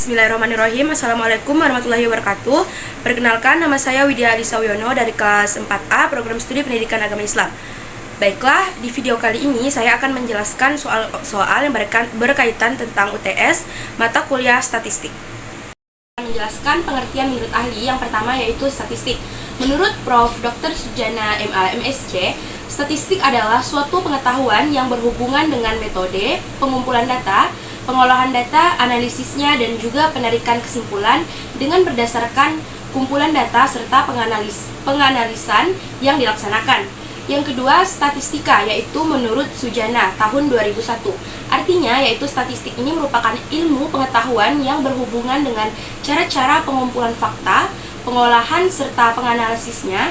Bismillahirrahmanirrahim. Assalamualaikum warahmatullahi wabarakatuh. Perkenalkan, nama saya Widya Alisa Wiono dari kelas 4A Program Studi Pendidikan Agama Islam. Baiklah, di video kali ini saya akan menjelaskan soal yang berkaitan tentang UTS mata kuliah statistik. Menjelaskan pengertian menurut ahli. Yang pertama yaitu statistik. Menurut Prof. Dr. Sujana MA MSc, statistik adalah suatu pengetahuan yang berhubungan dengan metode pengumpulan data, pengolahan data, analisisnya, dan juga penarikan kesimpulan dengan berdasarkan kumpulan data serta penganalisan yang dilaksanakan. Yang kedua, statistika, yaitu menurut Sujana tahun 2001. Artinya, yaitu statistik ini merupakan ilmu pengetahuan yang berhubungan dengan cara-cara pengumpulan fakta, pengolahan serta penganalisisnya,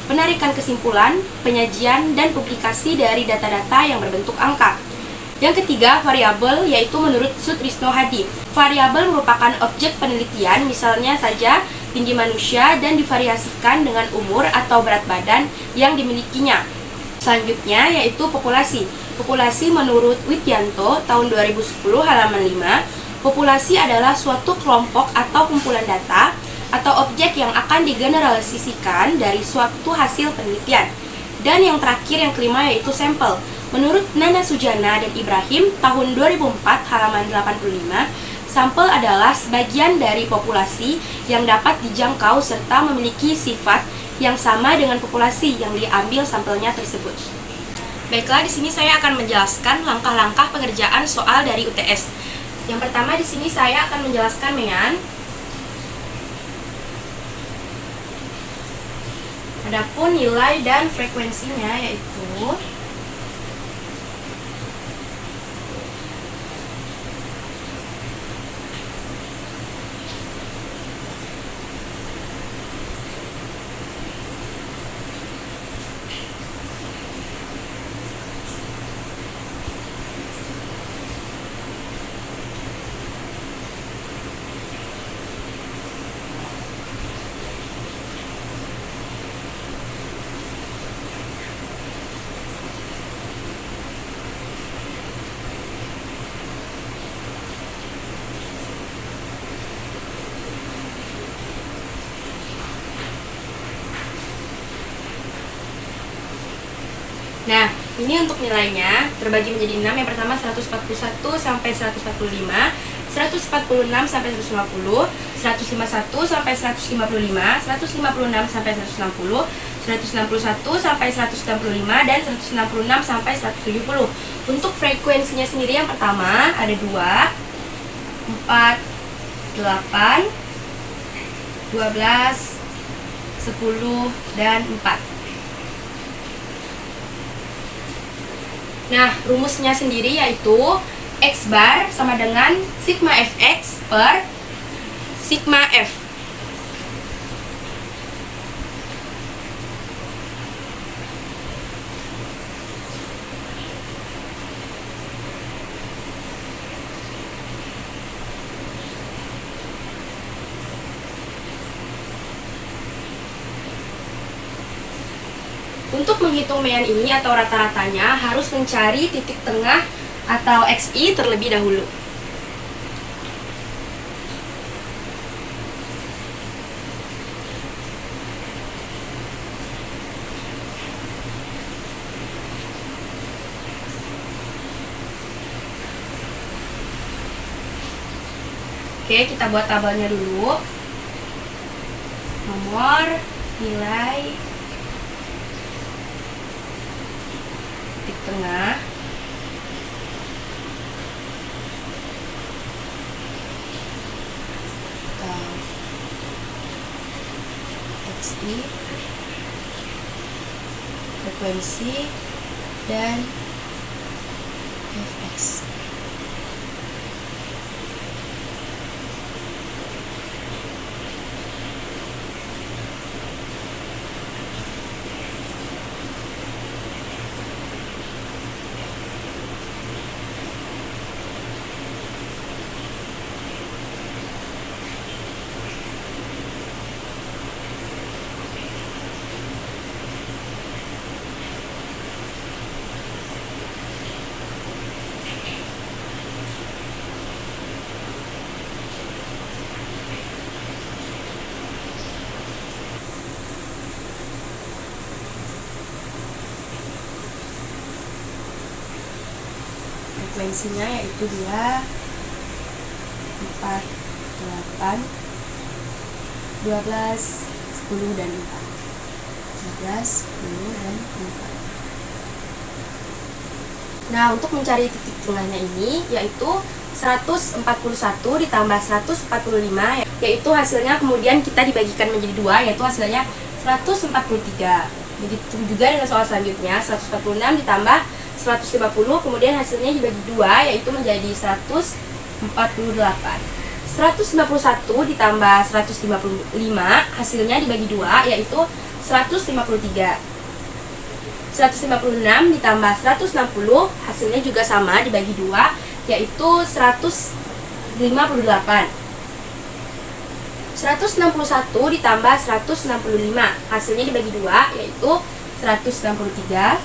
penarikan kesimpulan, penyajian, dan publikasi dari data-data yang berbentuk angka. Yang ketiga, variabel, yaitu menurut Sutrisno Hadi. Variabel merupakan objek penelitian, misalnya saja tinggi manusia, dan divariasikan dengan umur atau berat badan yang dimilikinya. Selanjutnya, yaitu populasi. Populasi menurut Wityanto tahun 2010 halaman 5, populasi adalah suatu kelompok atau kumpulan data atau objek yang akan digeneralisasikan dari suatu hasil penelitian. Dan yang terakhir, yang kelima, yaitu sampel. Menurut Nana Sujana dan Ibrahim tahun 2004 halaman 85, sampel adalah sebagian dari populasi yang dapat dijangkau serta memiliki sifat yang sama dengan populasi yang diambil sampelnya tersebut. Baiklah, di sini saya akan menjelaskan langkah-langkah pengerjaan soal dari UTS. Yang pertama, di sini saya akan menjelaskan dengan adapun nilai dan frekuensinya, yaitu nah, ini untuk nilainya terbagi menjadi 6. Yang pertama 141 sampai 145, 146 sampai 150, 151 sampai 155, 156 sampai 160, 161 sampai 165, dan 166 sampai 170. Untuk frekuensinya sendiri, yang pertama ada 2, 4, 8, 12, 10, dan 4. Nah, rumusnya sendiri yaitu X bar sama dengan sigma Fx per sigma F. Untuk menghitung median ini atau rata-ratanya harus mencari titik tengah atau XI terlebih dahulu. Oke, kita buat tabelnya dulu. Nomor, nilai, titik tengah, XI, frekuensi, dan Fx. frekuensinya yaitu 2, 4, 8, 12, 10, dan 4. 12, 10, dan 4. Nah, untuk mencari titik tengahnya ini yaitu 141 ditambah 145, yaitu hasilnya kemudian kita dibagikan menjadi 2, yaitu hasilnya 143. Begitu juga dengan soal selanjutnya, 146 ditambah 150, kemudian hasilnya dibagi 2, yaitu menjadi 148. 151 ditambah 155, hasilnya dibagi 2, yaitu 153. 156 ditambah 160, hasilnya juga sama dibagi 2, yaitu 158. 161 ditambah 165, hasilnya dibagi 2, yaitu 163.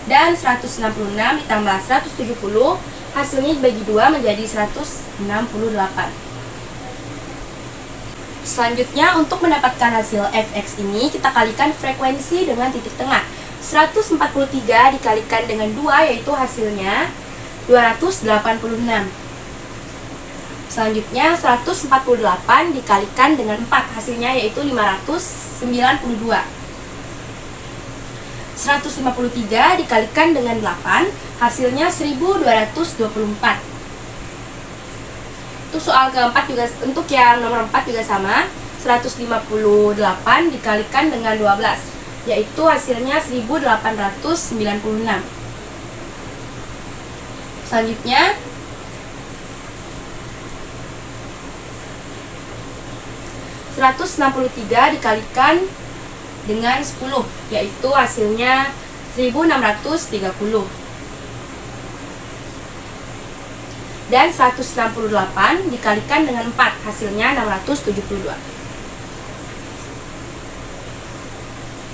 Dan 166 ditambah 170, hasilnya dibagi 2 menjadi 168. Selanjutnya, untuk mendapatkan hasil fx ini, kita kalikan frekuensi dengan titik tengah. 143 dikalikan dengan 2, yaitu hasilnya 286. Selanjutnya 148 dikalikan dengan 4, hasilnya yaitu 592. 153 dikalikan dengan 8, hasilnya 1224. Untuk soal keempat juga, untuk yang nomor 4 juga sama, 158 dikalikan dengan 12, yaitu hasilnya 1896. Selanjutnya 163 dikalikan dengan 10, yaitu hasilnya 1630. Dan 168 dikalikan dengan 4, hasilnya 672.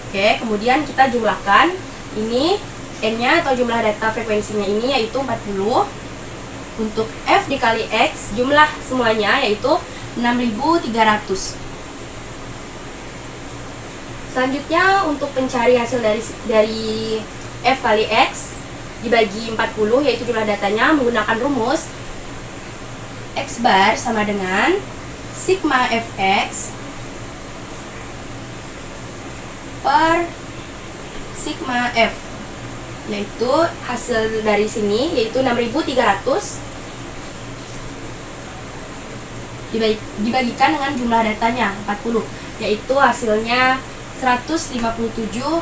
Oke, kemudian kita jumlahkan. Ini N-nya atau jumlah data frekuensinya ini yaitu 40. Untuk F dikali X, jumlah semuanya yaitu 6300. Selanjutnya, untuk mencari hasil dari F kali X dibagi 40, yaitu jumlah datanya, menggunakan rumus X bar sama dengan sigma Fx per sigma F, yaitu hasil dari sini yaitu 6300 dibagikan dengan jumlah datanya 40, yaitu hasilnya 157,5.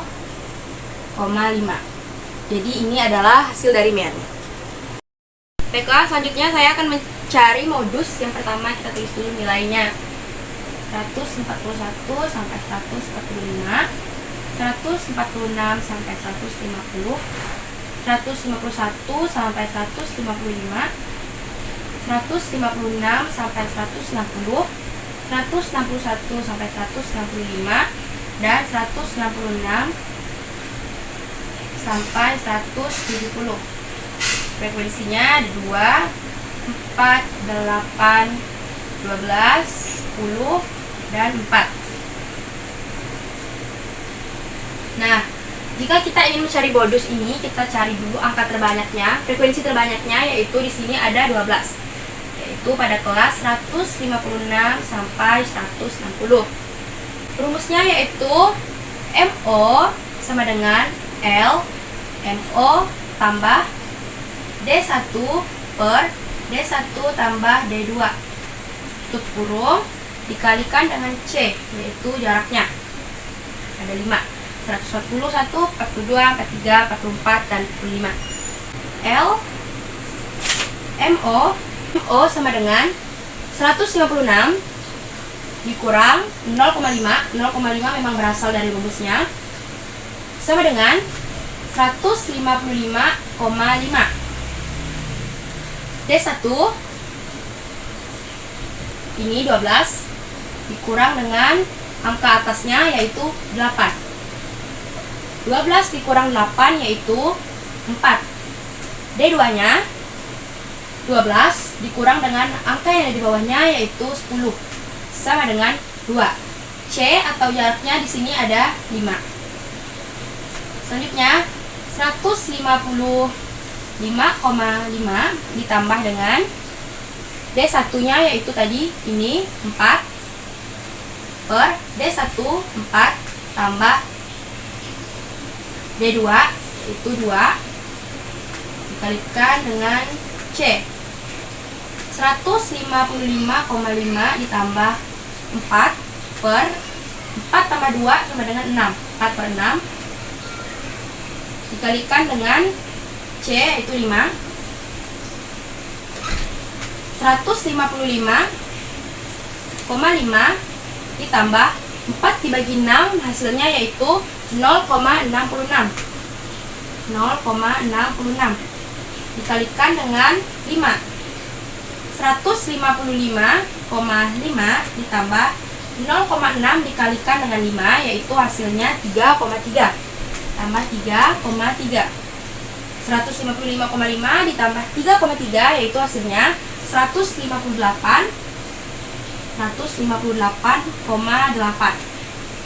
Jadi ini adalah hasil dari MER-nya. Baiklah, selanjutnya saya akan mencari modus. Yang pertama kita tulis dulu nilainya. 141 sampai 145, 146 sampai 150, 151 sampai 155, 156 sampai 160, 161 sampai 165, dan 166 sampai 170. Frekuensinya ada 2, 4, 8, 12, 10, dan 4. Nah, jika kita ingin mencari modus ini, kita cari dulu angka terbanyaknya. Frekuensi terbanyaknya yaitu di sini ada 12, yaitu pada kelas 156 sampai 160. Rumusnya yaitu MO sama dengan L MO tambah D1 per D1 tambah D2 tutup kurung dikalikan dengan C, yaitu jaraknya ada 5, 141, 42, 43, 44, dan 45. L MO sama dengan 156 dikurang 0,5 memang berasal dari rumusnya, sama dengan 155,5. D1 ini 12 dikurang dengan angka atasnya yaitu 8. 12 dikurang 8 yaitu 4. D2 nya 12 dikurang dengan angka yang ada di bawahnya yaitu 10, sama dengan 2. C atau jaraknya di sini ada 5. Selanjutnya 155,5 5,5 ditambah dengan D1 nya yaitu tadi ini 4 per D1 4 tambah D2 yaitu 2 dikalikan dengan C. 155,5 ditambah 4 per 4 tambah 2 sama dengan 6. 4 per 6 dikalikan dengan C yaitu 5. 155,5 ditambah 4 dibagi 6 hasilnya yaitu 0,66. 0,66 dikalikan dengan 5. 155,5 ditambah 0,6 dikalikan dengan 5 yaitu hasilnya 3,3 tambah 3,3. 155,5 ditambah 3,3 yaitu hasilnya 158,8.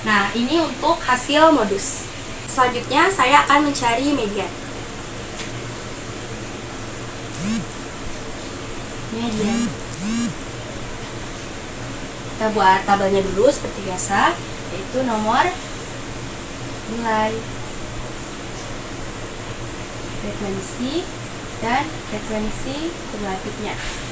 Nah, ini untuk hasil modus. Selanjutnya saya akan mencari median. Kita buat tabelnya dulu seperti biasa, yaitu nomor nilai, frekuensi, dan frekuensi kumulatifnya.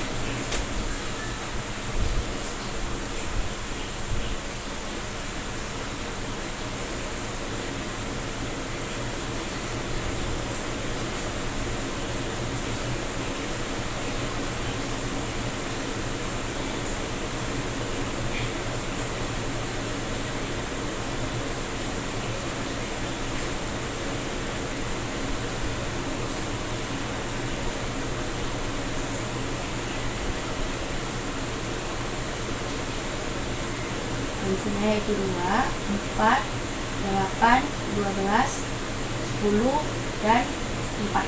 Frekuensinya yaitu 2, 4, 8, 12, 10, dan 4.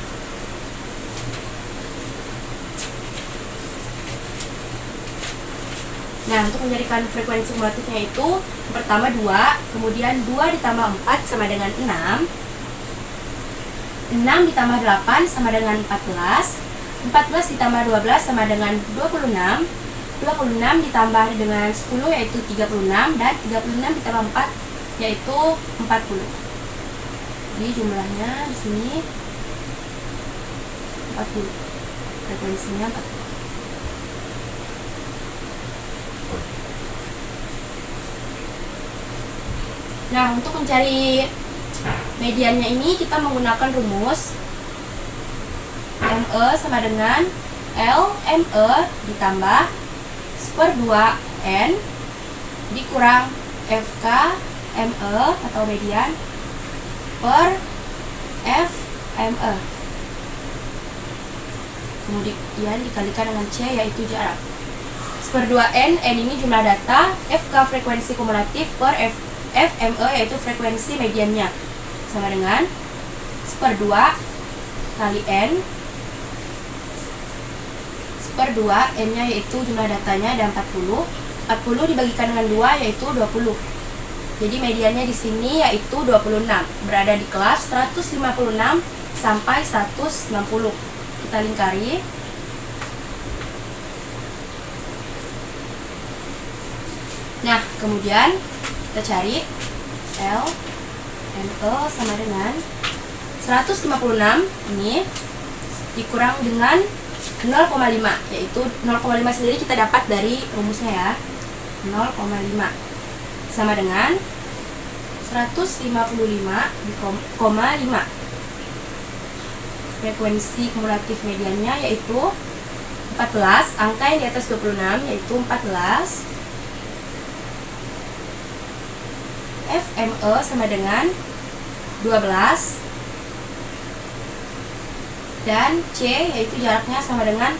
Nah, untuk menjadikan frekuensi kumulatifnya itu pertama 2, kemudian 2 ditambah 4 sama dengan 6. 6 ditambah 8 sama dengan 14. 14 ditambah 12 sama dengan 26. 26 ditambah dengan 10 yaitu 36, dan 36 ditambah 4 yaitu 40. Jadi jumlahnya di sini 40. Frekuensinya 40. Nah, untuk mencari mediannya ini kita menggunakan rumus ME sama dengan LME ditambah 1/2N dikurang FK ME atau median per FME, kemudian dikalikan dengan C yaitu jarak. 1/2N, N ini jumlah data, FK frekuensi kumulatif per FME yaitu frekuensi mediannya, sama dengan 1/2 kali N. 1/2 N nya yaitu jumlah datanya ada 40. 40 dibagikan dengan 2 yaitu 20. Jadi mediannya di sini yaitu 26. Berada di kelas 156 sampai 160. Kita lingkari. Nah, kemudian kita cari L ME sama dengan 156 ini dikurang dengan 0,5, yaitu 0,5 sendiri kita dapat dari rumusnya ya. 0,5 sama dengan 155,5. Frekuensi kumulatif mediannya yaitu 14, angka yang di atas 26 yaitu 14. FME sama dengan 12, dan C yaitu jaraknya sama dengan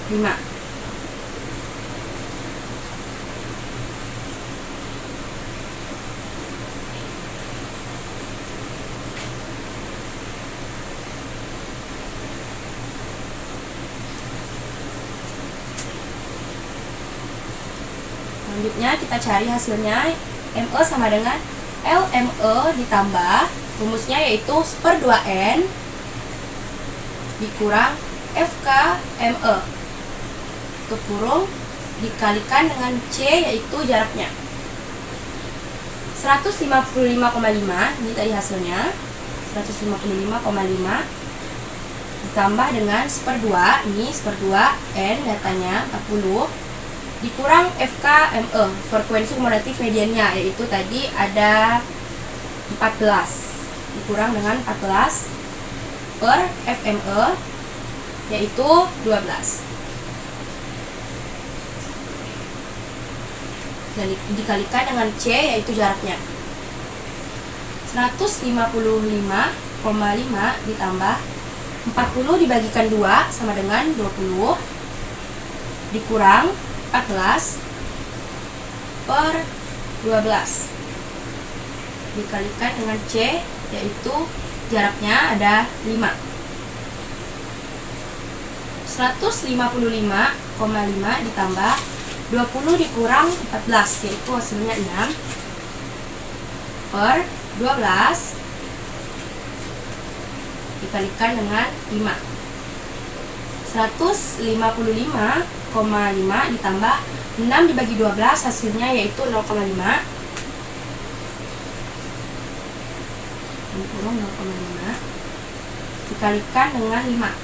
5. Selanjutnya kita cari hasilnya. ME sama dengan LME ditambah rumusnya yaitu 1/2N dikurang FKME tutup kurung dikalikan dengan C yaitu jaraknya. 155,5 ini tadi hasilnya. 155,5 ditambah dengan 1/2, ini 1/2 N datanya 40 dikurang FKME frekuensi kumulatif mediannya, yaitu tadi ada 14 dikurang dengan 14 per FME yaitu 12 dikalikan dengan C yaitu jaraknya. 155,5 ditambah 40 dibagikan 2 sama dengan 20 dikurang 14 per 12 dikalikan dengan C yaitu jaraknya ada 5. 155,5 ditambah 20 dikurang 14 yaitu hasilnya 6 per 12 dikalikan dengan 5. 155,5 ditambah 6 dibagi 12 hasilnya yaitu 0,5 kurang 0,5 dikalikan dengan 5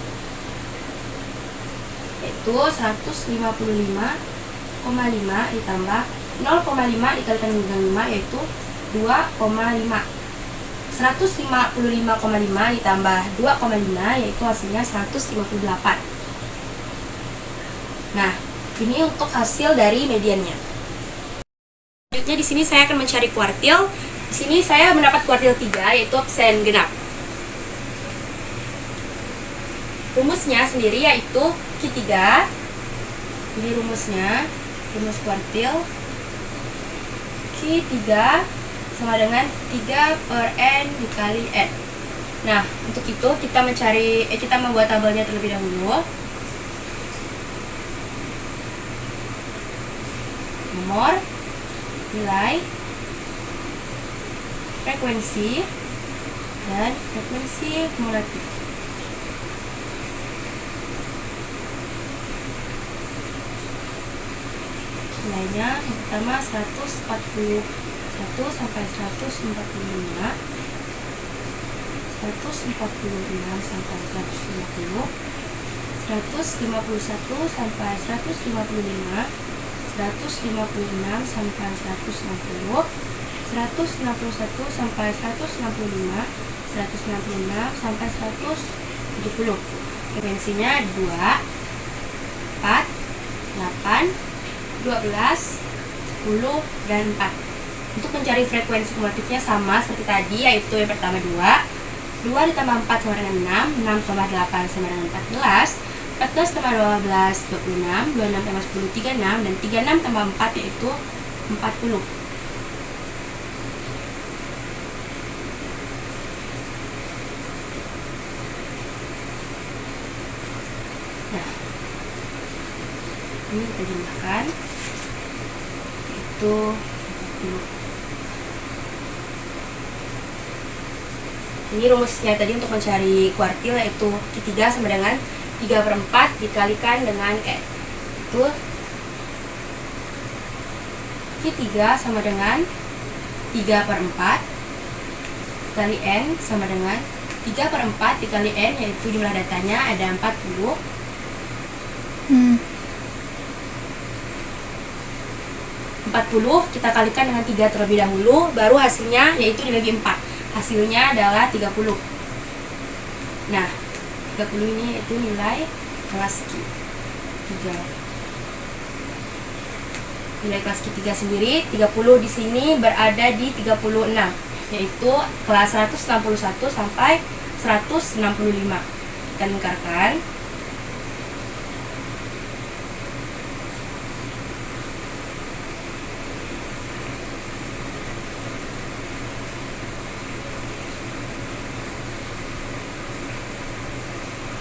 yaitu 155,5 ditambah 0,5 dikalikan dengan 5 yaitu 2,5. 155,5 ditambah 2,5 yaitu hasilnya 158. Nah, ini untuk hasil dari mediannya. Selanjutnya di sini saya akan mencari kuartil. Di sini saya mendapat kuartil 3 yaitu absen genap. Rumusnya sendiri yaitu Q3. Ini rumusnya, rumus kuartil Q3 sama dengan 3 per N dikali N. Nah, untuk itu kita kita membuat tabelnya terlebih dahulu. Nomor, nilai, frekuensi, dan frekuensi kumulatif. Nilainya yang pertama 141 sampai 145, 146 sampai 150, 151 sampai 155, 156 sampai 160, 161 sampai 165, 166 sampai 170. Frekuensinya 2, 4, 8, 12, 10, dan 4. Untuk mencari frekuensi kumulatifnya sama seperti tadi, yaitu yang pertama 2 ditambah 4 sama dengan 6, 6 tambah 8 sama dengan 14, 14 tambah 12, 26, 26 tambah 10, 36, dan 36 tambah 4 yaitu 40. Nah, ini kita jumlahkan yaitu 40. Ini rumusnya tadi untuk mencari kuartil yaitu Q3 sama dengan 3 per 4 dikalikan dengan N. Itu Q3 sama dengan 3 per 4 dikali N sama dengan 3 per 4 dikali N, yaitu jumlah datanya ada 40. 40 kita kalikan dengan 3 terlebih dahulu, baru hasilnya yaitu dibagi 4. Hasilnya adalah 30. Nah, 30 ini itu nilai kelas Q3. Nilai kelas Q3 sendiri 30 di sini berada di 36, yaitu kelas 161 sampai 165. Kita lingkarkan.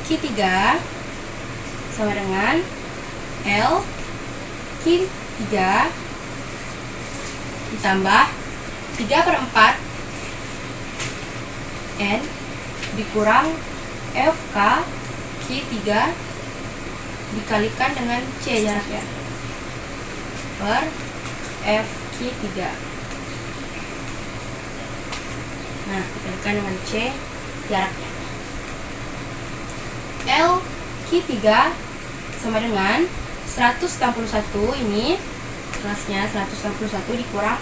Q3 sama dengan L Q3 ditambah 3 per 4 N dikurang FK Q3 dikalikan dengan C jaraknya per FQ3. Nah, dikalikan dengan C jaraknya. LQ3 sama dengan 161, ini kelasnya 161 dikurang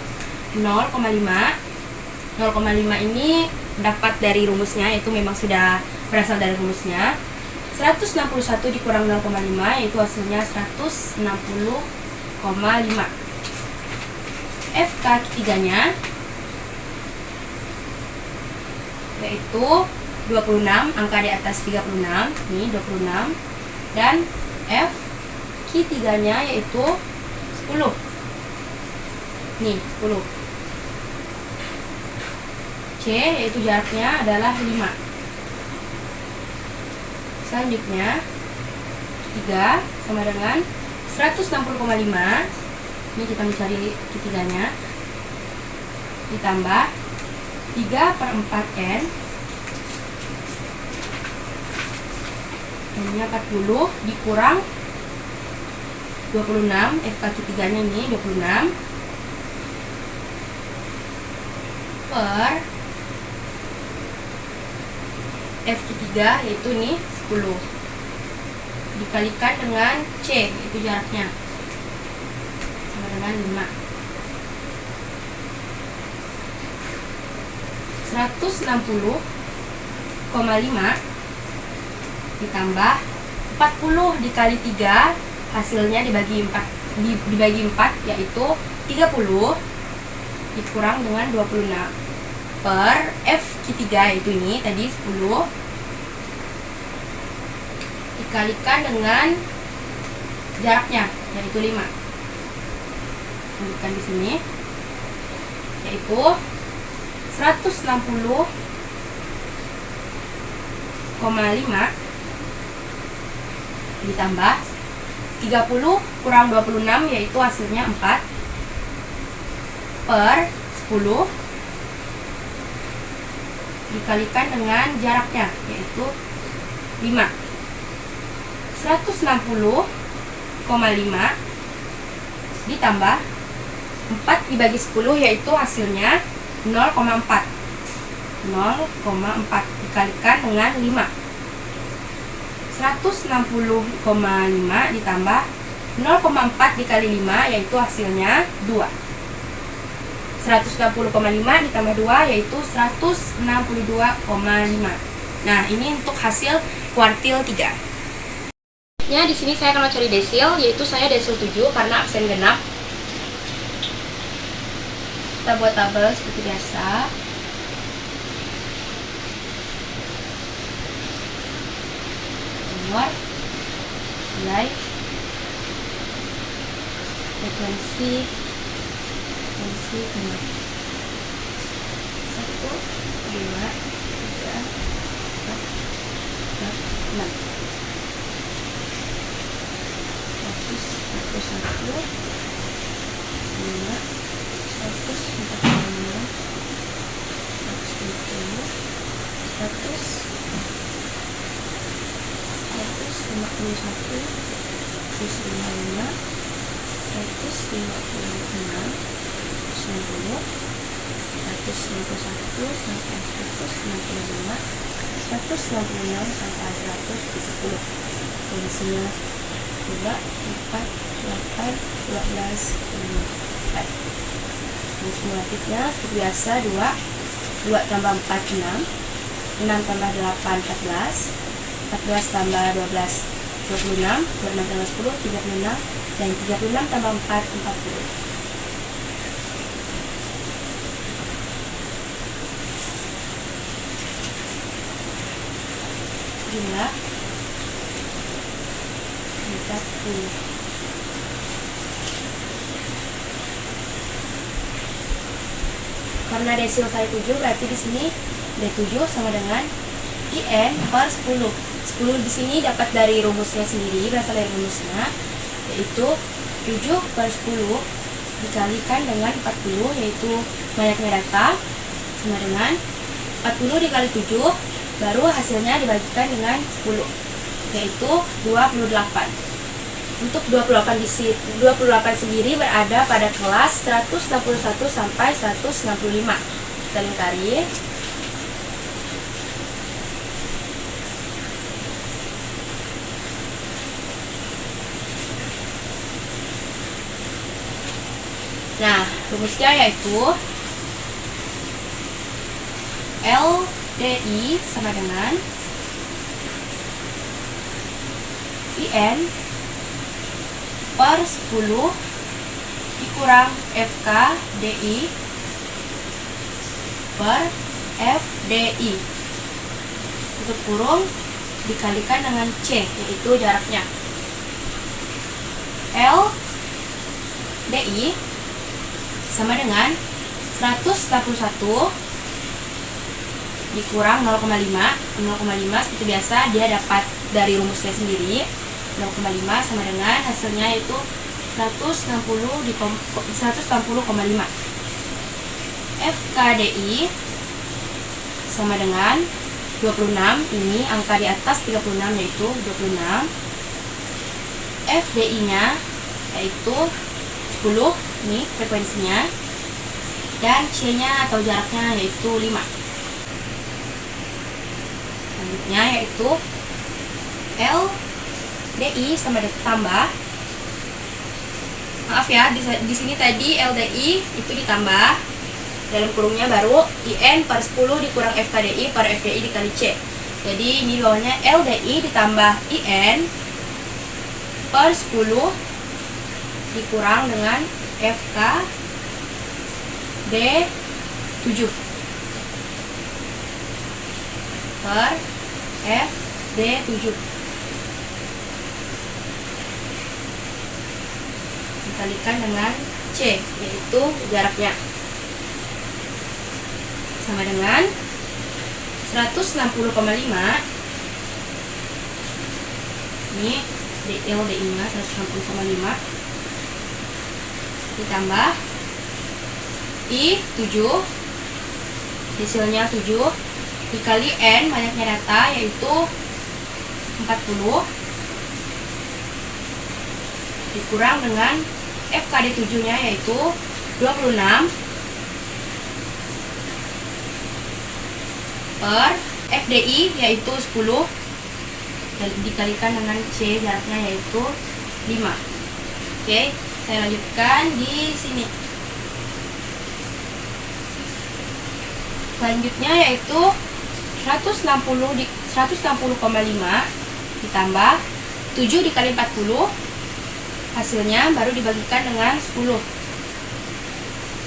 0,5. 0,5 ini dapat dari rumusnya, itu memang sudah berasal dari rumusnya. 161 dikurang 0,5 yaitu hasilnya 160,5. FK3 nya yaitu 26, angka di atas 36, ini 26, dan FQ3 nya yaitu 10, nih 10. C yaitu jaraknya adalah 5. Selanjutnya 3 sama dengan 160,5. Ini kita mencari Q3 nya, ditambah 3/4 N, N-nya 40 dikurang 26, FK3 nya ini 26 per FQ3 yaitu nih 10 dikalikan dengan C yaitu jaraknya sama dengan 5. 160,5 ditambah 40 dikali 3, hasilnya dibagi 4 yaitu 30 dikurang dengan 26 per FQ3 yaitu ini tadi 10 dikalikan dengan jaraknya yaitu 5. Lanjutkan di sini yaitu 160,5 ditambah 30 kurang 26 yaitu hasilnya 4 per 10 dikalikan dengan jaraknya yaitu 5. 160,5 ditambah 4 dibagi 10 yaitu hasilnya 0,4 dikalikan dengan 5. 160,5 ditambah 0,4 dikali 5 yaitu hasilnya 2. 160,5 ditambah 2 yaitu 162,5. Nah, ini untuk hasil kuartil 3. Ya, di sini saya akan mencari desil, yaitu saya desil 7 karena absen genap. Kita buat tabel seperti biasa. Nomor, nilai, frekuensi, nomor 1, 2, 3, 4, 5, 6. 141, 5, 145, 150, 151, 155, 156, 90, 191 sampai 195, 196 sampai 170. Fungsinya 2, 4, 8, 12, 5. Simulatifnya seperti biasa 2 tambah 4, 6, 6 tambah 8, 14, 14 tambah 12, 26, 26 tambah 10, 36, dan 36 tambah 4, 40. Jumlah 40. Karena desil saya 7, berarti di sini D7 sama dengan IN per 10. 10 di sini dapat dari rumusnya sendiri, berasal dari rumusnya, yaitu 7 per 10 dikalikan dengan 40, yaitu banyaknya data, sama dengan 40 dikali 7, baru hasilnya dibagikan dengan 10. yaitu 28. Untuk 28 sendiri berada pada kelas 161 sampai 165. Kita lingkari. Nah, rumusnya yaitu LDI sama dengan IN per 10 dikurang FKDI per FDI, tutup kurung, dikalikan dengan C, yaitu jaraknya. LDI sama dengan 181 dikurang 0,5. 0,5 seperti biasa dia dapat dari rumusnya sendiri. 0,5 sama dengan hasilnya itu 160,5. FKDI sama dengan 26, ini angka di atas 36 yaitu 26. FDI nya yaitu 10, ini frekuensinya, dan C nya atau jaraknya yaitu 5. Selanjutnya yaitu LDI sama dengan tambah, maaf ya, di sini tadi LDI itu ditambah, dalam kurungnya baru IN per 10 dikurang FKDI per FDI dikali C. Jadi ini bawahnya LDI ditambah IN per 10 dikurang dengan FKD7 per FD7 dikalikan dengan C, yaitu jaraknya, sama dengan 160,5. Ini LDI nya 160,5 ditambah I7, hasilnya 7, dikali N, banyaknya data yaitu 40, dikurang dengan FKD7 nya yaitu 26 per FDI yaitu 10 dan dikalikan dengan C, jaraknya yaitu 5. Oke, saya lanjutkan di sini. Selanjutnya yaitu 160,5 ditambah 7 dikali 40, hasilnya baru dibagikan dengan 10.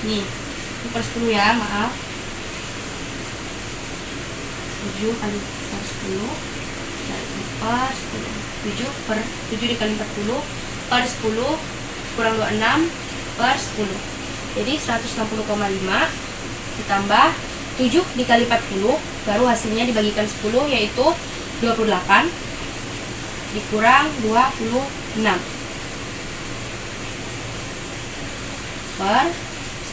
Nih, ini per 10 ya, maaf. 7 kali per 10 per 10. 7 dikali 40 per 10 kurang 26 per 10. Jadi 160,5 ditambah 7 dikali 40 baru hasilnya dibagikan 10 yaitu 28 dikurang 26 per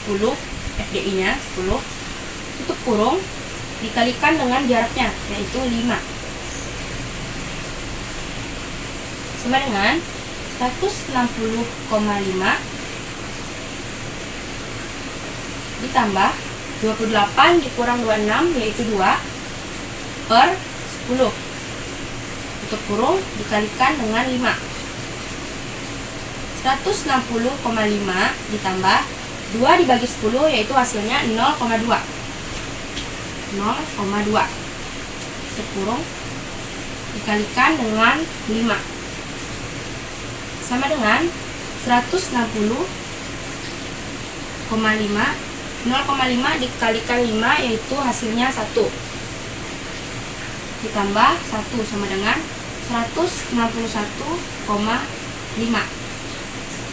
10, FDI nya 10, tutup kurung, dikalikan dengan jaraknya yaitu 5, sama dengan 160,5 ditambah 28 dikurang 26 yaitu 2 per 10, tutup kurung, dikalikan dengan 5. 160,5 ditambah 2 dibagi 10 yaitu hasilnya 0,2. 0,2 tutup kurung, dikalikan dengan 5, sama dengan 160,5. 0,5 dikalikan 5 yaitu hasilnya 1 ditambah 1 sama dengan 161,5.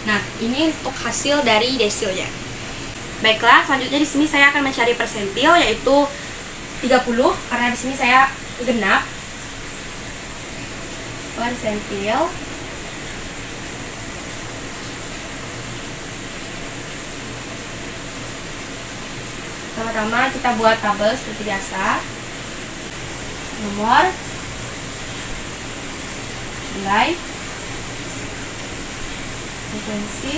Nah, ini untuk hasil dari desilnya. Baiklah, selanjutnya di sini saya akan mencari persentil yaitu 30 karena di sini saya genap. Persentil pertama kita buat tabel seperti biasa. Nomor Nilai frekuensi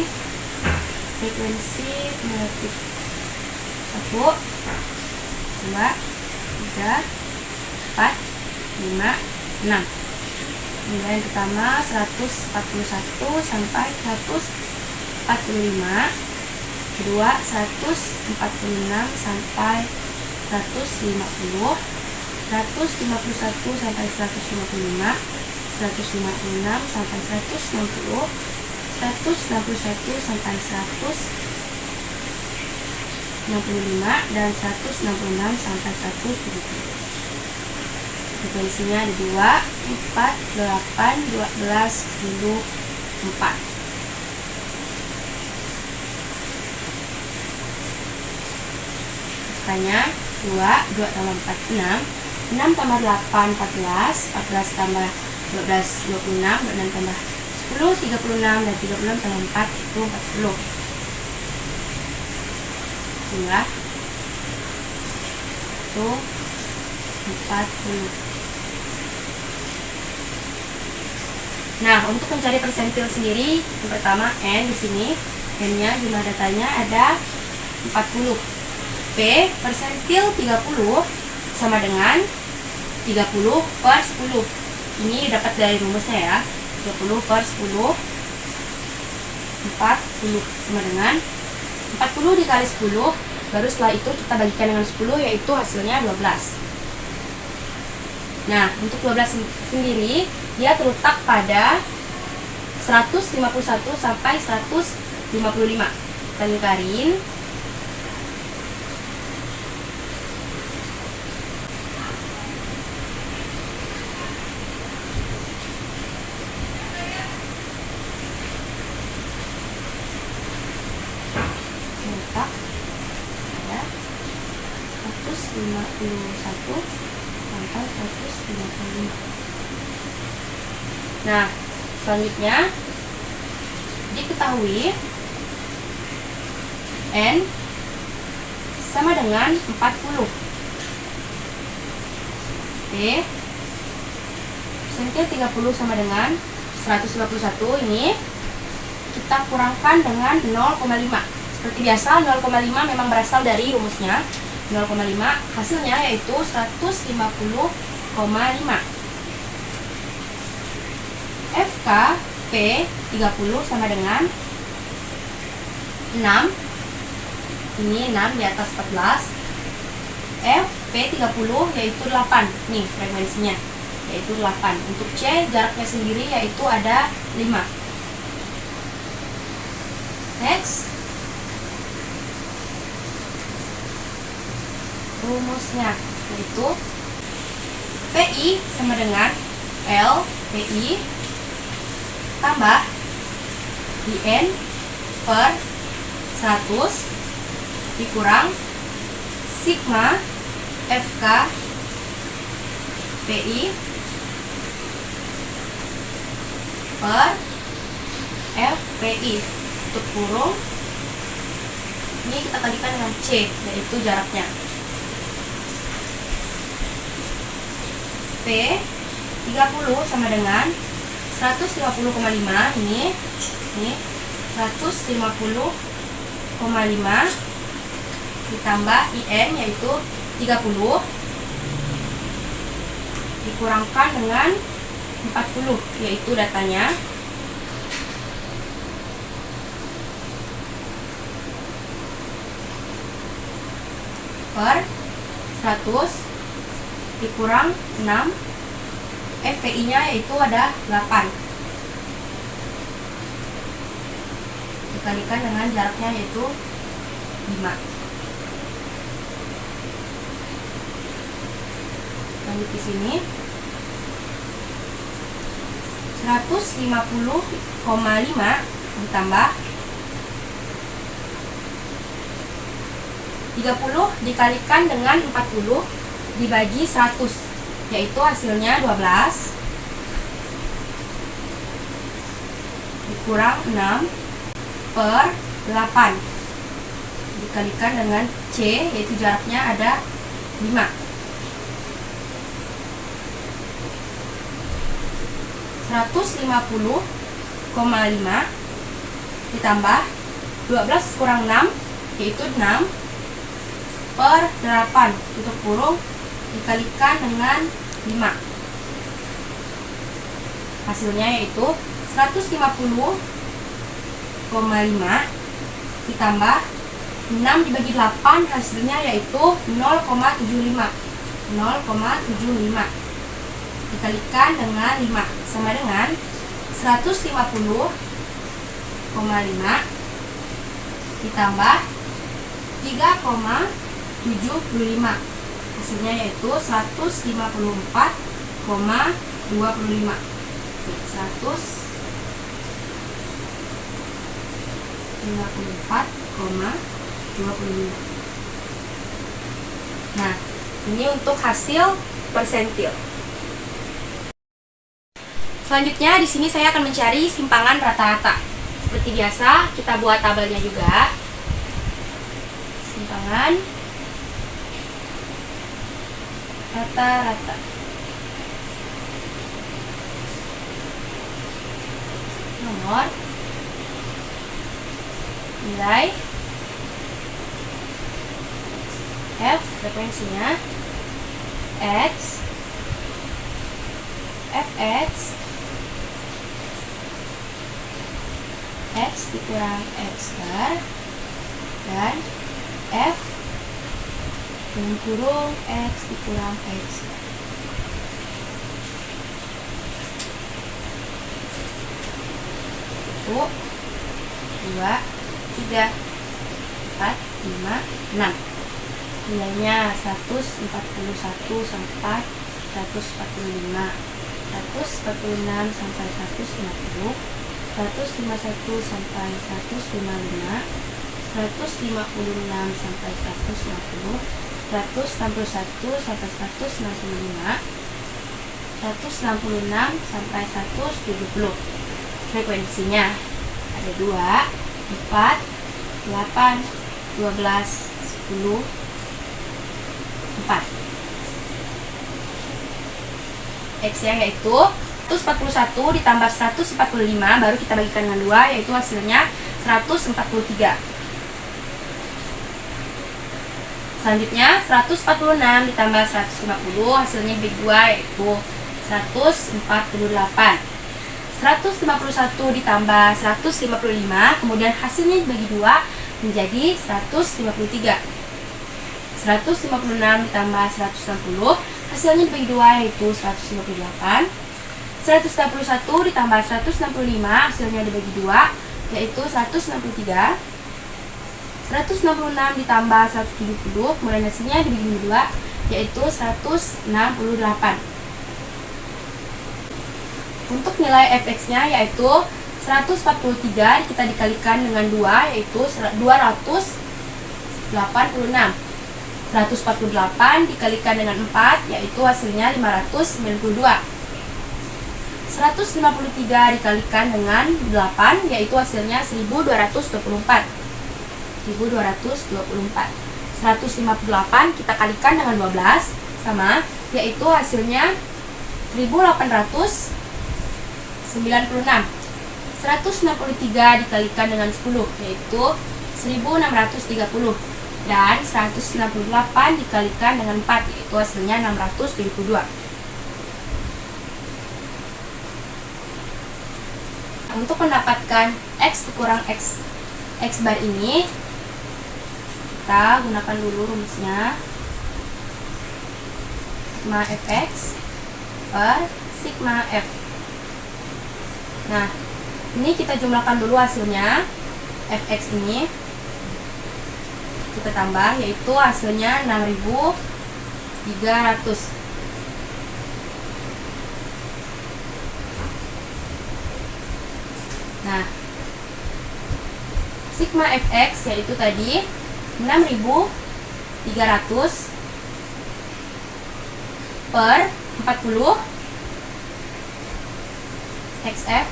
negatif 1, 2, 3, 4, 5, 6. Nilai yang pertama 141 sampai 145, kedua 146 sampai 150, 151 sampai 155, 156 sampai 160, 161 sampai 165, dan 166 sampai 170. Frekuensinya ada 2, 4, 8, 12, 10, 4. Makanya 2 tambah 4, 6, 6 tambah 8, 14, 14 tambah 12, 26, 26 tambah 10, 36, dan 36 tambah 4 itu 40. Jumlah itu 40. Nah, untuk mencari persentil sendiri, yang pertama N di sini, N-nya jumlah datanya ada 40. P persentil 30 sama dengan 30 per 10. Ini dapat dari rumusnya ya. 30 per 10, 40 sama dengan 40 dikali 10, baru setelah itu kita bagikan dengan 10, yaitu hasilnya 12. Nah, untuk 12 sendiri, dia terletak pada 151 sampai 155. Kita lingkarin. Letak pada 151 sampai 155. Nah, selanjutnya diketahui N sama dengan 40. P persentil 30 sama dengan 151. Ini kita kurangkan dengan 0,5. Seperti biasa, 0,5 memang berasal dari rumusnya. 0,5 hasilnya yaitu 150,5. FK P 30 sama dengan 6. Ini 6 di atas 14. F P 30 yaitu 8. Nih frekuensinya yaitu 8. Untuk C jaraknya sendiri yaitu ada 5. Next, rumusnya yaitu PI sama dengan L PI tambah IN per 100 dikurang sigma FK PI per FPI. Untuk kurung ini kita kalikan dengan C, yaitu jaraknya. P 30 sama dengan 150,5. Ini 150,5 ditambah IN yaitu 30 dikurangkan dengan 40, yaitu datanya. Per 100 dikurang 6, FPI nya yaitu ada 8 dikalikan dengan jaraknya yaitu 5. Lanjut di sini 150,5 ditambah 30 dikalikan dengan 40 dibagi 100, yaitu hasilnya 12 dikurang 6 per 8 dikalikan dengan C, yaitu jaraknya ada 5. 150,5 ditambah 12 kurang 6 yaitu 6 per 8 tutup kurung dikalikan dengan 5. Hasilnya yaitu 150,5 ditambah 6 dibagi 8, hasilnya yaitu 0,75 dikalikan dengan 5 sama dengan 150,5 ditambah 3,75, hasilnya yaitu 154,25. 154,25. Nah, ini untuk hasil persentil. Selanjutnya di sini saya akan mencari simpangan rata-rata. Seperti biasa, kita buat tabelnya juga. Simpangan rata-rata. Nomor, nilai, F frekuensinya, X, Fx, X dikurang X bar, dan F dalam kurung X dikurang X bar. Satu, 2, 3, 4, 5, 6. Nilainya 141 sampai 145, 146 sampai 150, 151 sampai 155, 156 sampai 160, 161 sampai 165, 166 sampai 170. Frekuensinya ada 2, 4, 8, 12, 10, 4. X-nya yaitu 141 ditambah 145, baru kita bagikan dengan 2, yaitu hasilnya 143. Selanjutnya 146 ditambah 150, hasilnya bagi 2, yaitu 148. 151 ditambah 155, kemudian hasilnya dibagi 2 menjadi 153. 156 ditambah 160, hasilnya dibagi 2 yaitu 158. 161 ditambah 165, hasilnya dibagi 2 yaitu 163. 166 ditambah 170, kemudian hasilnya dibagi 2 yaitu 168. Untuk nilai fx-nya yaitu 143 kita dikalikan dengan 2 yaitu 286. 148 dikalikan dengan 4 yaitu hasilnya 592. 153 dikalikan dengan 8 yaitu hasilnya 1224. 1224. 158 kita kalikan dengan 12 sama yaitu hasilnya 1896. 163 dikalikan dengan 10 yaitu 1630. Dan 168 dikalikan dengan 4 yaitu hasilnya 672. Untuk mendapatkan X dikurang X bar ini, kita gunakan dulu rumusnya. Sigma fx per sigma f. Nah, ini kita jumlahkan dulu hasilnya. Fx ini kita tambah yaitu hasilnya 6300. Nah, sigma fx yaitu tadi 6300 per 40 xf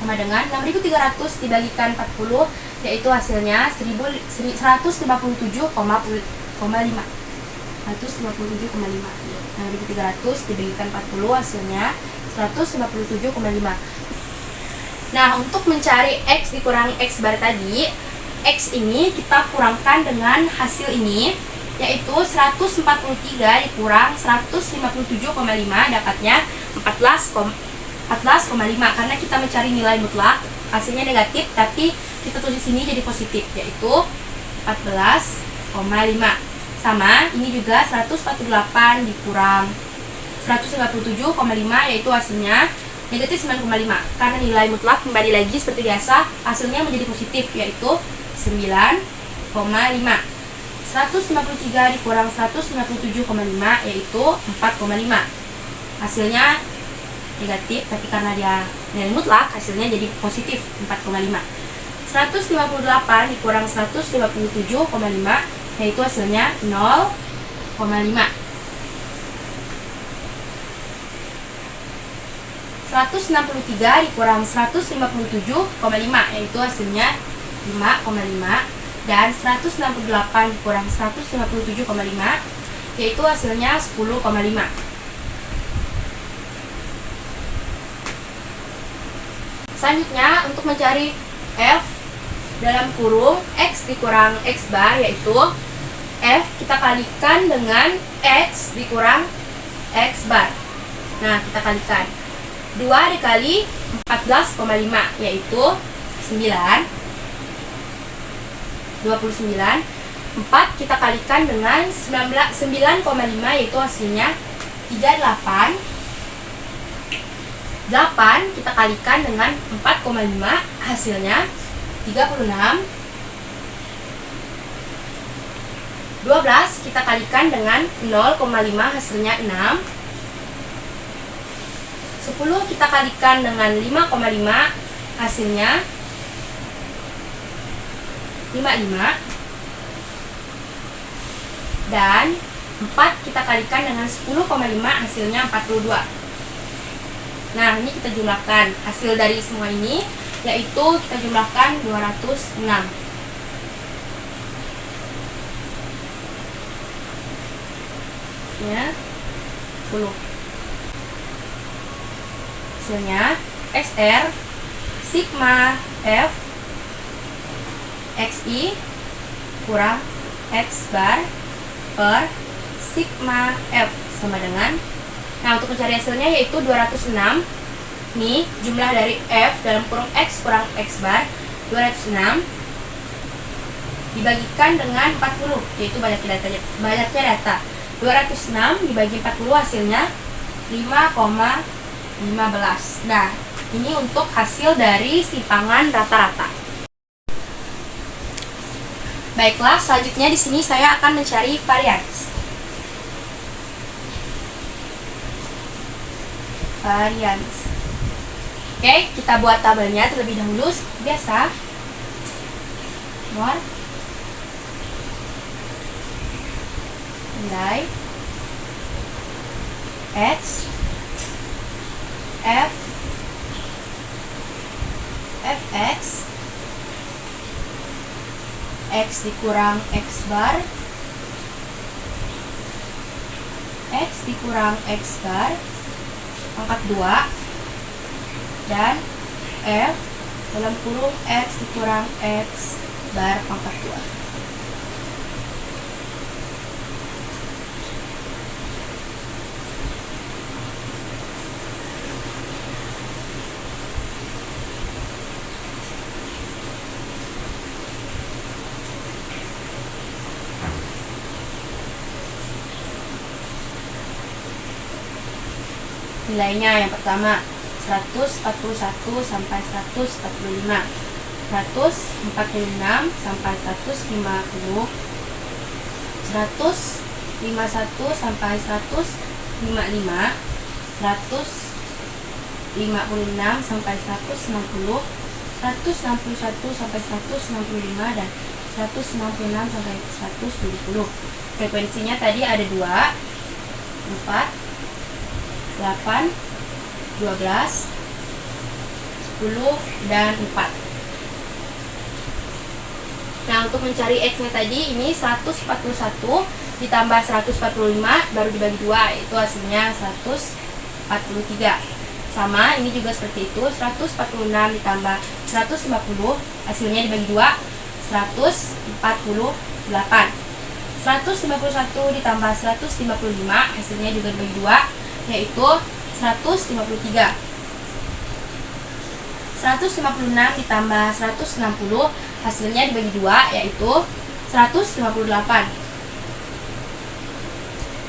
sama dengan 6300 dibagikan 40 yaitu hasilnya 157,5. 157,5. Nah, 1300 dibagikan 40 hasilnya 157,5. Nah, untuk mencari X dikurangi X bar tadi, X ini kita kurangkan dengan hasil ini, yaitu 143 dikurang 157,5 dapatnya 14,5. Karena kita mencari nilai mutlak, hasilnya negatif, tapi kita tulis sini jadi positif, yaitu 14,5. Sama, ini juga 148 dikurang 157,5, yaitu hasilnya negatif 9,5. Karena nilai mutlak kembali lagi seperti biasa, hasilnya menjadi positif, yaitu 9,5. 153 dikurang 157,5 yaitu 4,5. Hasilnya negatif, tapi karena dia nilai mutlak, hasilnya jadi positif 4,5. 158 dikurang 157,5 yaitu hasilnya 0,5. 163 dikurang 157,5 yaitu hasilnya 5,5. Dan 168 dikurang 157,5 yaitu hasilnya 10,5. Selanjutnya, untuk mencari F dalam kurung X dikurang X bar, yaitu F kita kalikan dengan X dikurang X bar. Nah, kita kalikan 2 dikali 14,5 yaitu 29. 4 kita kalikan dengan 9,5 yaitu hasilnya 38. 8 kita kalikan dengan 4,5 hasilnya 36. 12 kita kalikan dengan 0,5 hasilnya 6. 10 kita kalikan dengan 5,5 hasilnya 55. Dan 4 kita kalikan dengan 10,5 hasilnya 42. Nah, ini kita jumlahkan hasil dari semua ini, yaitu kita jumlahkan 206. Ya, 10. Hasilnya SR sigma F XI kurang X bar per sigma F sama dengan, nah untuk mencari hasilnya yaitu 206. Nih jumlah dari F dalam kurung X kurang X bar 206 dibagikan dengan 40, yaitu banyaknya data 206 dibagi 40 hasilnya 5,15. Nah, ini untuk hasil dari simpangan rata-rata. Baiklah, selanjutnya di sini saya akan mencari varians. Oke, kita buat tabelnya terlebih dahulu seperti biasa. Nomor nilai X F Fx X dikurang X bar X dikurang X bar pangkat 2 dan F dalam kurung X dikurang X bar pangkat 2. Nilainya yang pertama 141 sampai 145, 146 sampai 150, 151 sampai 155, 156 sampai 160, 161 sampai 165 dan 166 sampai 170. Frekuensinya tadi ada 2, 4, 8, 12, 10, dan 4. Nah, Nah, untuk mencari X-nya tadi, ini 141 ditambah 145 baru dibagi 2, itu hasilnya 143. Sama, ini juga seperti itu, 146 ditambah 150, hasilnya dibagi 2, 148. 151 ditambah 155, hasilnya juga dibagi 2, yaitu 153. 156 ditambah 160, hasilnya dibagi 2, yaitu 158.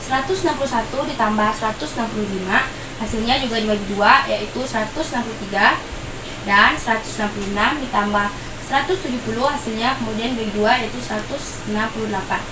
161 ditambah 165, hasilnya juga dibagi 2, yaitu 163. Dan 166 ditambah 170, hasilnya kemudian dibagi 2, yaitu 168.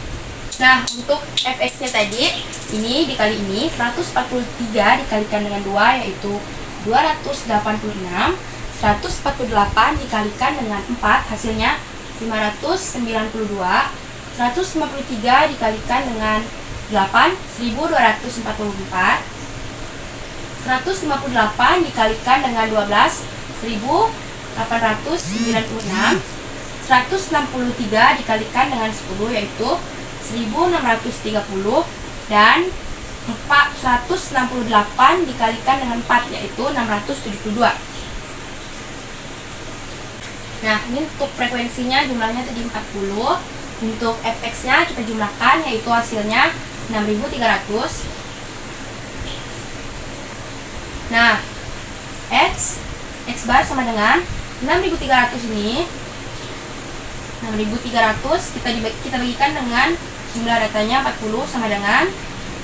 Nah, untuk fx-nya tadi, ini dikali ini, 143 dikalikan dengan 2, yaitu 286. 148 dikalikan dengan 4, hasilnya 592. 153 dikalikan dengan 8, 1244. 158 dikalikan dengan 12, 1896. 163 dikalikan dengan 10, yaitu 1630. Dan 168 dikalikan dengan 4, yaitu 672. Nah, ini untuk frekuensinya jumlahnya tadi 40. Untuk fx-nya kita jumlahkan, yaitu hasilnya 6300. Nah, x bar sama dengan 6300 ini. 6300 kita bagikan dengan jumlah datanya 40 sama dengan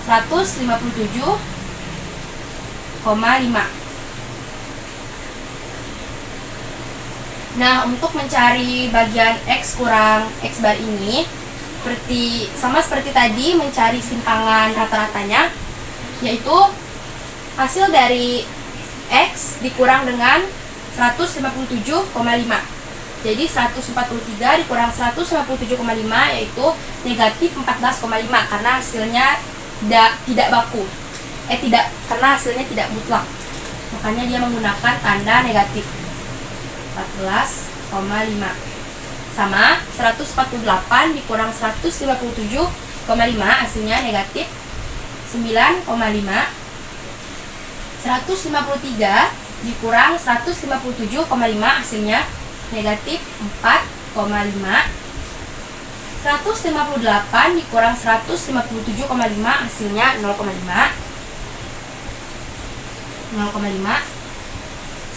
157,5. Nah, untuk mencari bagian X kurang X bar ini, sama seperti tadi mencari simpangan rata-ratanya, yaitu hasil dari X dikurang dengan 157,5. Jadi 143 dikurang 157,5, yaitu negatif 14,5, karena hasilnya tidak baku. Karena hasilnya tidak mutlak. Makanya dia menggunakan tanda negatif. 14,5 sama 148 dikurang 157,5, hasilnya negatif 9,5. 153 dikurang 157,5, hasilnya negatif 4,5. 158 dikurang 157,5, hasilnya 0,5.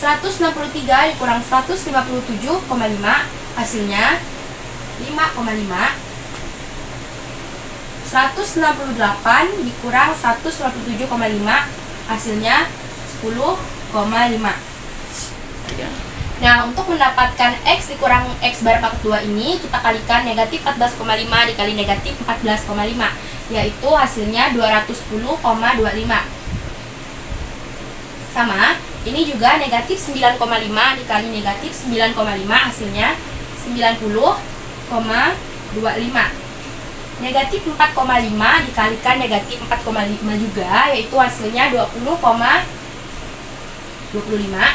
163 dikurang 157,5, hasilnya 5,5. 168 dikurang 157,5, hasilnya 10,5. Nah, untuk mendapatkan X dikurang X bar pangkat 2 ini, kita kalikan negatif 14,5 dikali negatif 14,5, yaitu hasilnya 210,25. Sama, ini juga negatif 9,5 dikali negatif 9,5, hasilnya 90,25. Negatif 4,5 dikalikan negatif 4,5 juga, yaitu hasilnya 20,25.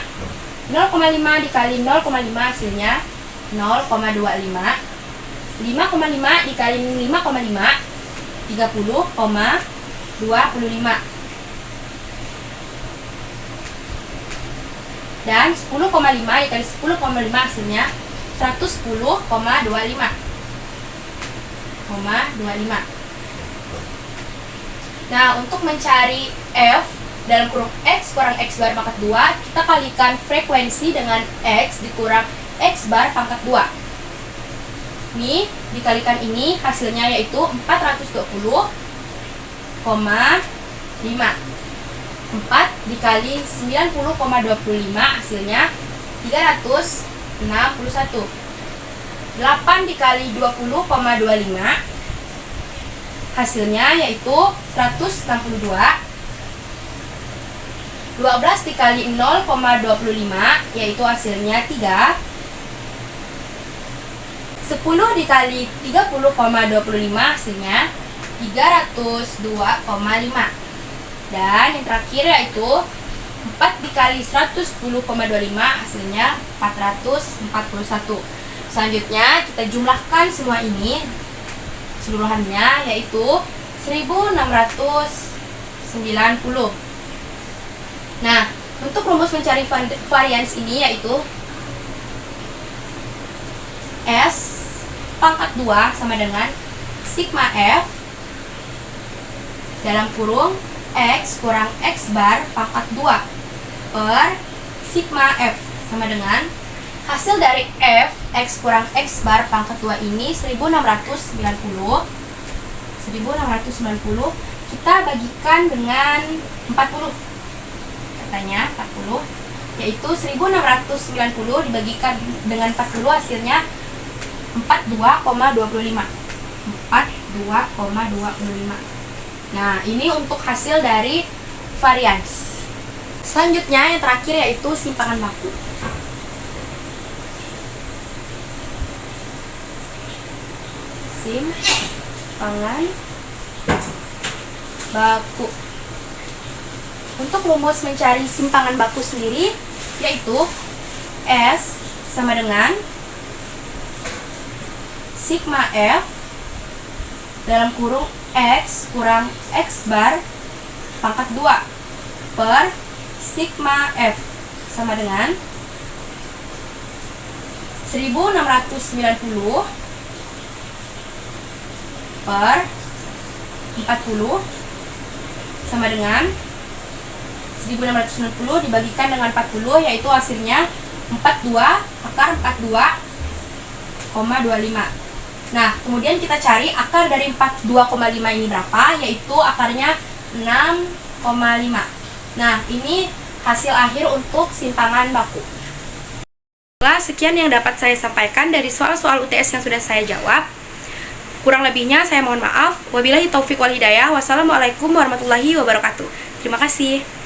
0,5 dikali 0,5, hasilnya 0,25. 5,5 dikali 5,5, 30,25. Dan 10,5 dikali 10,5, hasilnya 110,25. Nah, untuk mencari F dalam kurung X kurang X bar pangkat 2, kita kalikan frekuensi dengan X dikurang X bar pangkat 2. Ini dikalikan ini, hasilnya yaitu 420,5. 4 dikali 90,25, hasilnya 361. 8 dikali 20,25, hasilnya yaitu 162. 12 dikali 0,25, yaitu hasilnya 3. 10 dikali 30,25, hasilnya 302,5. Dan yang terakhir yaitu 4 dikali 110,25, hasilnya 441. Selanjutnya kita jumlahkan semua ini seluruhannya, yaitu 1690. Nah, untuk rumus mencari varians ini yaitu S pangkat 2 sama dengan sigma F dalam kurung X kurang X bar pangkat 2 per sigma F sama dengan hasil dari F X kurang X bar pangkat 2 ini 1690 kita bagikan dengan 40, katanya 40, yaitu 1690 dibagikan dengan 40 hasilnya 42,25. Nah, ini untuk hasil dari varians. Selanjutnya yang terakhir yaitu simpangan baku. Simpangan baku. Untuk rumus mencari simpangan baku sendiri yaitu S sama dengan sigma F dalam kurung X kurang X bar pangkat 2 per sigma F sama dengan 1690 per 40 sama dengan 1690 dibagikan dengan 40, yaitu hasilnya 42,25. Nah, kemudian kita cari akar dari 42,5 ini berapa, yaitu akarnya 6,5. Nah, ini hasil akhir untuk simpangan baku. Sekian yang dapat saya sampaikan dari soal-soal UTS yang sudah saya jawab. Kurang lebihnya saya mohon maaf. Wabillahi taufik wal hidayah. Wassalamualaikum warahmatullahi wabarakatuh. Terima kasih.